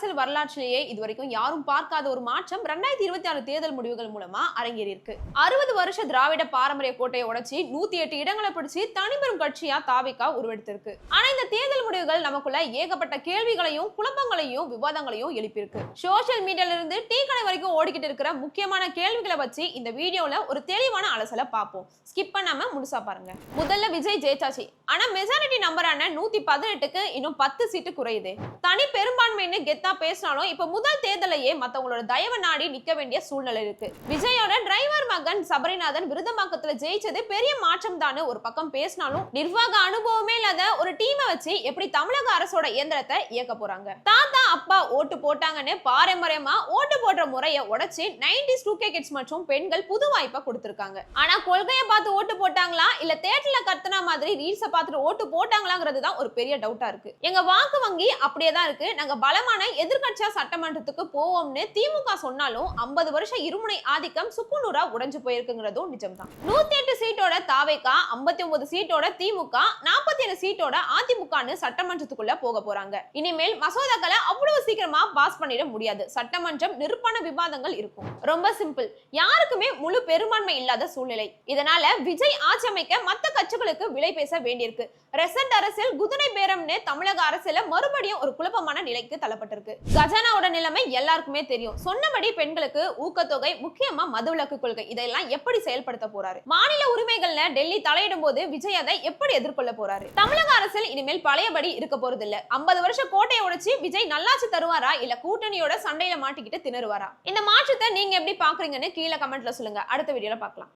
அரசியல் வரலாற்றிலேயே இதுவரைக்கும் யாரும் பார்க்காத ஒரு மாற்றம் 2026 தேர்தல் முடிவுகள் மூலமா அரங்கேறி இருக்கு. 60 வருஷ திராவிட பாரம்பரிய கோட்டையை உடைச்சி 108 இடங்களை பிடிச்சி தனிப்பெரும் கட்சியா தாவிகா உருவெடுத்திருக்கு. ஆனா இந்த தேர்தல் முடிவுகள் நமக்குள்ள ஏகப்பட்ட கேள்விகளையும் குழப்பங்களையும் விவாதங்களையும் எழுப்பியிருக்கு. சோசியல் மீடியால இருந்து டீ கடை வரைக்கும் ஓடிக்கிட்டு இருக்கிற முக்கியமான கேள்விகளை வச்சு இந்த வீடியோல ஒரு தெளிவான அலசலை பார்ப்போம். ஸ்கிப் பண்ணாம முழுசா பாருங்க. முதல்ல விஜய் ஜெயிச்சாச்சு. ஆனா மெஜாரிட்டி நம்பரான 118க்கு இன்னும் 10 சீட்டு குறையுது. தனி பெரும்பான்மைன்னு கெத்தா பேசினாலும் இப்ப முதல் தேர்தலையே மத்தவங்களோட தயவு நாடி நிக்க வேண்டிய சூழ்நிலை இருக்கு. விஜயோட டிரைவர் மகன் சபரிநாதன் விருதமாக்கத்துல ஜெயிச்சது பெரிய மாற்றம் தான் ஒரு பக்கம் பேசினாலும் நிர்வாக அனுபவமே இல்லாத ஒரு டீமை வச்சு எப்படி தமிழக அரசோட இயந்திரத்தை இயக்க போறாங்க. தாத்தா அப்பா ஓட்டு போட்டாங்கன்னு பாரம்பரியமா ஓட்டு போடுற முறையை உடைச்சு 90s 2K கிட்ஸ் மற்றும் பெண்கள் புது வாய்ப்பை கொடுத்திருக்காங்க. ஆனா கொள்கையை பார்த்து ஓட்டு போட்டாங்களா இல்ல தேட்டர்ல கத்துனா மாதிரி ரீல்ஸ பார்த்துட்டு ஓட்டு போட்டாங்களாங்கிறது தான் ஒரு பெரிய டவுட்டா இருக்கு. எங்க வாக்கு வங்கி அப்படியே தான் இருக்கு. நாங்க பலமான எதிர்க்கட்சியா சட்டமன்றத்துக்கு போவோம்னு திமுக சொன்னாலும் 50 வருஷம் இருமுனை ஆதிக்கம் சுக்குநூறா உடைஞ்சு போயிருக்குங்கிறதும் நிஜம்தான். 108 சீட்டோட தாவேகா, 59 சீட்டோட திமுக, 47 சீட்டோட அதிமுகன்னு சட்டமன்றத்துக்குள்ள போக போறாங்க. இனிமேல் மசோதாக்களை அவ்வளவு சீக்கிரமா பாஸ் பண்ணிட முடியாது. சட்டமன்றம் நிர்பண விவாதங்கள் இருக்கும். ரொம்ப சிம்பிள். யாருக்குமே முழு பெரும்பான்மை இல்லாத சூழ்நிலை. இதனால விஜய் ஆட்சி அமைக்க மத்த கட்சிகளுக்கு விலை பேச வேண்டியிருக்கு. ரெசென்ட் அரசியல் குதிரை பேரம்னு தமிழக அரசியல மறுபடியும் ஒரு குழப்பமான நிலைக்கு தள்ளப்பட்டிருக்கு. கஜானாவோட நிலைமை எல்லாருக்குமே தெரியும். சொன்னபடி பெண்களுக்கு ஊக்கத்தொகை, முக்கியமா மதுவிலக்கு கொள்கை, இதெல்லாம் எப்படி செயல்படுத்த போறாரு? மாநில உரிமைகள்ல டெல்லி தலையிடும் போது விஜய் அதை எப்படி எதிர்கொள்ள போறாரு? தமிழக அரசியல் இனிமேல் பழையபடி இருக்க போறது இல்ல. 50 வருஷம் கோட்டையை உடைச்சு விஜய் நல்லாச்சு தருவாரா இல்ல கூட்டணியோட சண்டையில மாட்டிக்கிட்டு திணறுவாரா? இந்த மாற்றத்தை நீங்க எப்படி பாக்குறீங்கன்னு கீழே கமெண்ட்ல சொல்லுங்க. அடுத்த வீடியோல பார்க்கலாம்.